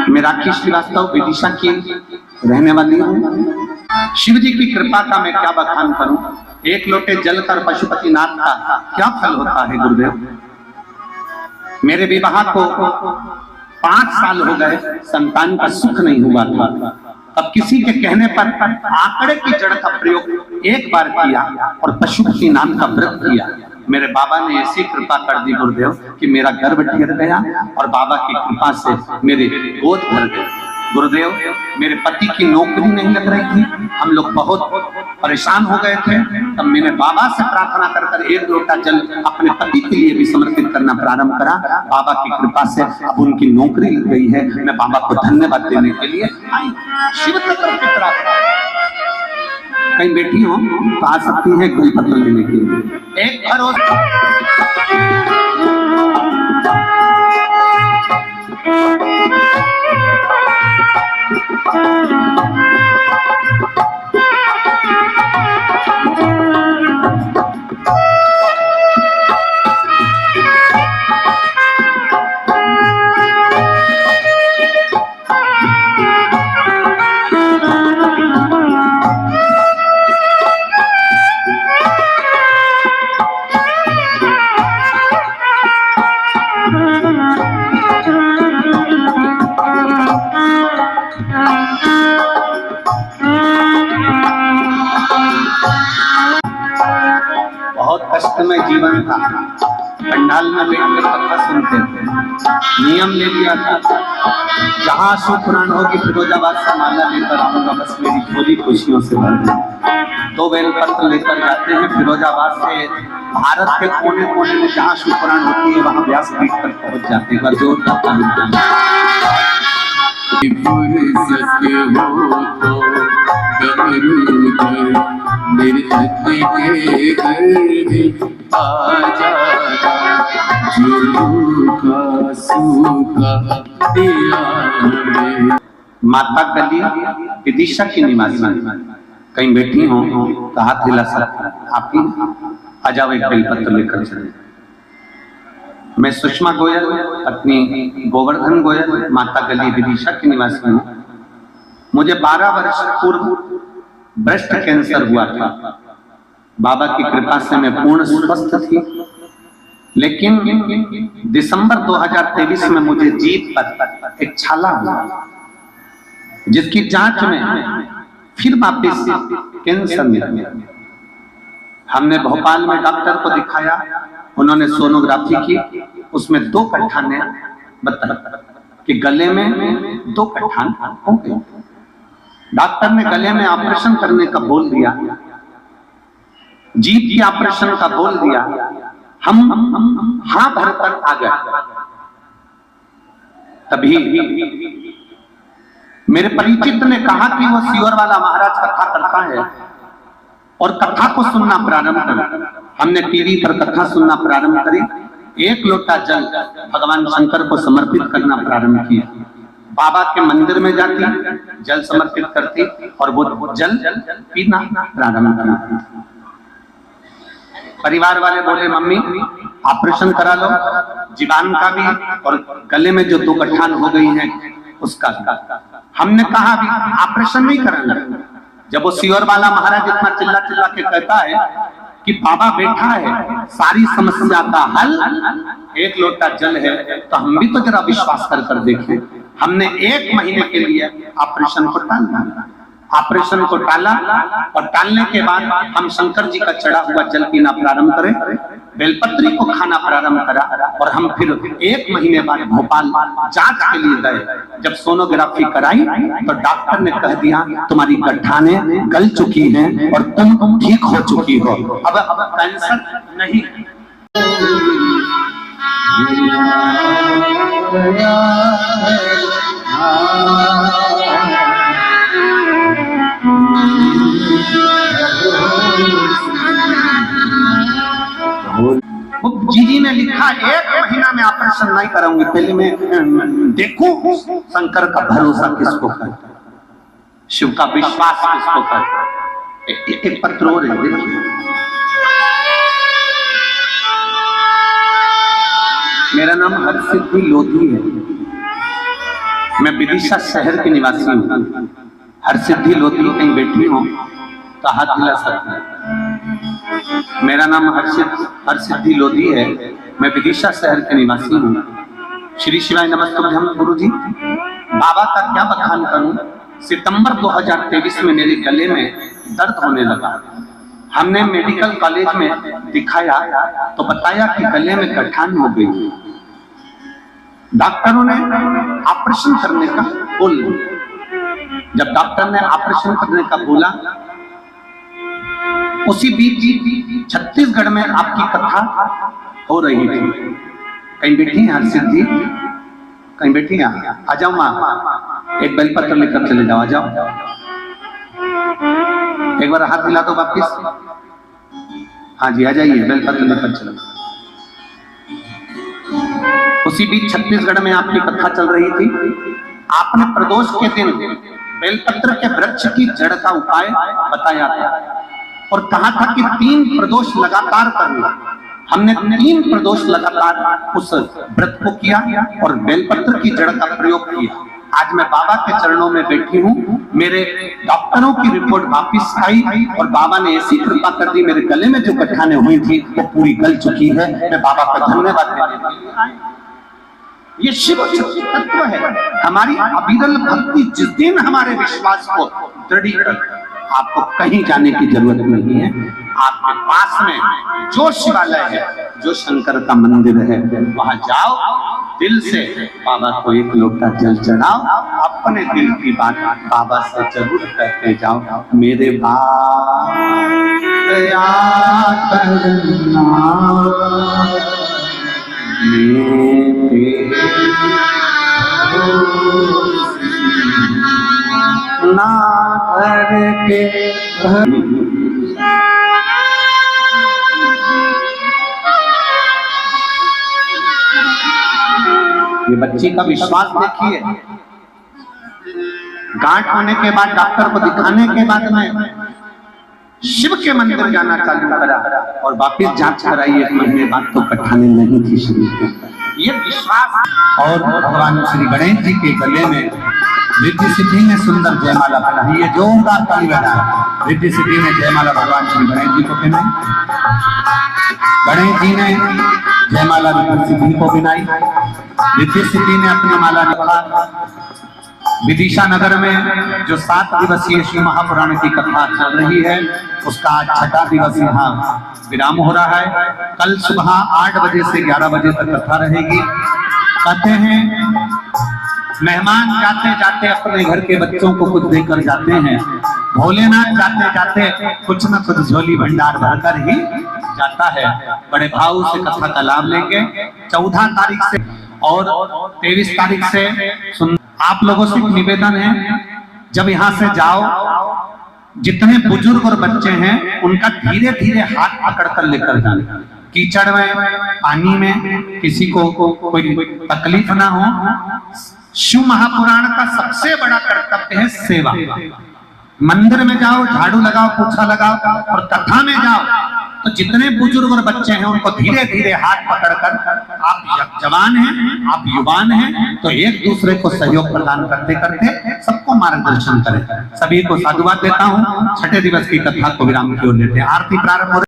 मैं राखी श्रीवास्तव विदिशा की रहने वाली हूँ। शिव जी की कृपा का मैं क्या बखान करूं। एक लोटे जल कर पशुपतिनाथ का क्या फल होता है गुरुदेव। मेरे विवाह को 5 साल हो गए, संतान का सुख नहीं हुआ था। अब किसी के कहने पर आंकड़े की जड़ का प्रयोग एक बार किया और पशुपतिनाथ का व्रत किया। मेरे बाबा ने ऐसी कृपा कर दी गुरुदेव कि मेरा गर्भ टिक गया और बाबा की कृपा से मेरे गोद भर गए। गुरुदेव, मेरे पति की नौकरी नहीं लग रही थी, हम लोग बहुत परेशान हो गए थे। तब मैंने बाबा से प्रार्थना कर एक लोटा जल अपने पति के लिए भी समर्पित करना प्रारंभ करा। बाबा की कृपा से अब उनकी नौकरी लग गई है। मैं बाबा को धन्यवाद देने के लिए आई। शिव तत्व की प्रार्थना कहीं बैठी हो तो आ सकती है कोई पत्र लेने के लिए। एक भरोसा कष्टमय जीवन था। पंडाल में बैठकर कथा सुनते थे। नियम ले लिया था, जहां शुक्रान होगी फिरोजाबाद से माला लेकर आऊंगा, बस मेरी झोली खुशियों से भर गई। 2 बेलपत्र लेकर जाते हैं फिरोजाबाद से भारत के कोने कोने में जहां शुक्रान होती है वहां व्यासपीठ तक पहुंच जाते हैं। जोर का माता गली विदिशा की निवासी कहीं बैठी हो तो हाथ हिला सकता है। आप ही आ जाओ, एक बेलपत्र लेकर चले। मैं सुषमा गोयल पत्नी गोवर्धन गोयल माता गली विदिशा की निवासी हूँ। मुझे 12 वर्ष पूर्व ब्रेस्ट कैंसर हुआ था। बाबा की कृपा से मैं पूर्ण स्वस्थ थी, लेकिन दिसंबर 2023 में मुझे जीभ पर एक छाला हुआ, जिसकी जांच में फिर वापस कैंसर मिला। हमने भोपाल में डॉक्टर को दिखाया, उन्होंने सोनोग्राफी की, उसमें 2 कट्ठा ने बताया कि गले में 2 कट्ठा हो गए। डॉक्टर ने गले में ऑपरेशन करने का बोल दिया, जीभ की ऑपरेशन का बोल दिया। हम हाँ भरकर आ गए। तभी मेरे परिचित ने कहा कि वो सियोर वाला महाराज कथा करता है और कथा को सुनना प्रारंभ करा। हमने टीवी पर कथा सुनना प्रारंभ करी। 1 लोटा जल भगवान शंकर को समर्पित करना प्रारंभ किया। बाबा के मंदिर में जाती, जल समर्पित करती और वो जल पीना प्रारंभ करती। परिवार वाले बोले, मम्मी ऑपरेशन करा लो, जीवान का भी और गले में जो 2 गठान हो गई है उसका। हमने कहा अभी ऑपरेशन नहीं कराना। जब वो सियोर वाला महाराज इतना चिल्ला चिल्ला के कहता है कि बाबा बैठा है, सारी समस्या का हल 1 लोटा जल है, तो हम भी तो जरा विश्वास कर देखें। हमने 1 महीने के लिए ऑपरेशन को टाला। ऑपरेशन को टाला और टालने के बाद हम शंकर जी का चढ़ा हुआ जल पीना प्रारंभ करें, बेलपत्री को खाना प्रारंभ करा और हम फिर 1 महीने बाद भोपाल जांच के लिए गए। जब सोनोग्राफी कराई तो डॉक्टर ने कह दिया तुम्हारी गठानें गल चुकी हैं और तुम ठीक हो चुकी हो, अब कैंसर नहीं। जीजी ने लिखा 1 महीना में ऑपरेशन नहीं कराऊंगी, पहले मैं देखूं शंकर का भरोसा किसको कर, शिव का विश्वास किसको कर। एक पत्र और है, देखिए। मेरा नाम हरसिद्धि लोधी है। विदिशा शहर के निवासी हूँ। हरसिद्धि लोधी कहीं बैठी हो तो हाथ हिला सकते हैं। मेरा नाम हरसिद्धि लोधी है। मैं विदिशा शहर के निवासी हूँ। श्री शिवाय नमस्तुभ्यम। गुरु जी, बाबा का क्या बखान करूं। सितंबर 2023 में मेरे गले में दर्द होने लगा। हमने मेडिकल कॉलेज में दिखाया तो बताया कि गले में गठान हो गई। डॉक्टरों ने ऑपरेशन करने का बोल दिया। जब डॉक्टर ने ऑपरेशन करने का बोला, उसी बीच छत्तीसगढ़ में आपकी कथा हो रही थी। कहीं बैठी हैं हरसिद्धि, कहीं बैठी हैं? आ जाओ माँ, एक बेलपत्र लेकर चले जाओ। आ जाओ, एक बार हाथ हिला दो वापिस। हाँ जी, आ जाइए, बेलपत्र लेकर चलो। उसी बीच छत्तीसगढ़ में आपकी कथा चल रही थी। आपने प्रदोष के दिन बेलपत्र के वृक्ष की जड़ का उपाय बताया था और कहा था कि 3 प्रदोष लगातार करना। हमने 3 प्रदोष लगातार उस व्रत को किया और बेलपत्र की जड़ का प्रयोग किया। आज मैं बाबा के चरणों में बैठी हूँ। मेरे डॉक्टरों की रिपोर्ट वापस आई और बाबा ने ऐसी कृपा कर दी, मेरे गले में जो गठाने हुई थी वो पूरी गल चुकी है। मैं बाबा का धन्यवाद देता हूं। ये शिव शक्ति तत्व है। हमारी अविरल भक्ति जिस दिन हमारे विश्वास को दृढ़, आपको कहीं जाने की जरूरत नहीं है। आपके पास में जो शिवालय है, जो शंकर का मंदिर है, वहां जाओ, दिल से बाबा को एक लोटा जल चढ़ाओ, अपने दिल की बात बाबा से जरूर कहते जाओ। मेरे दया करना, ना करके ये बच्ची का विश्वास देखिए। गांठ होने के बाद डॉक्टर को दिखाने के बाद में शिव के मंदिर जाना चालू करा और वापिस जांच कराई। 1 महीने बाद तो गठाने नहीं थी शरीर के। ये विश्वास। और भगवान श्री गणेश जी के गले में रिद्धि सिद्धि ने सुंदर जयमाला पहनाई। ये जोरदार ताली बजाएं। रिद्धि सिद्धि ने जयमाला भगवान श्री गणेश जी को पहनाई। गणेश जी ने जयमाला रिद्धि सिद्धि को पहनाई। रिद्धि सिद्धि ने अपनी माला निकाला। विदिशा नगर में जो 7 दिवसीय शिव महापुराण की कथा चल रही है, उसका आज 6वां दिवस यहाँ विराम हो रहा है। कल सुबह 8 बजे से 11 बजे तक कथा रहेगी। कहते हैं मेहमान जाते जाते अपने घर के बच्चों को कुछ देकर जाते हैं। भोलेनाथ जाते जाते कुछ न कुछ झोली भंडार भरकर ही जाता है। बड़े भाव से कथा का लाभ लेंगे। 14 तारीख से और 23 तारीख से सुन। आप लोगों से निवेदन है, जब यहाँ से जाओ, जितने बुजुर्ग और बच्चे हैं उनका धीरे धीरे हाथ पकड़कर लेकर जाना। कीचड़ में, पानी में किसी को कोई तकलीफ ना हो। शिव महापुराण का सबसे बड़ा कर्तव्य है सेवा। मंदिर में जाओ, झाड़ू लगाओ, पोछा लगाओ, और कथा में जाओ तो जितने बुजुर्ग और बच्चे हैं उनको धीरे धीरे हाथ पकड़कर, आप जवान हैं, आप युवान हैं, तो एक दूसरे को सहयोग प्रदान करते करते सबको मार्गदर्शन करें। सभी को साधुवाद देता हूँ। 6ठे दिवस की कथा को विराम की ओर लेते हैं। आरती प्रारंभ हो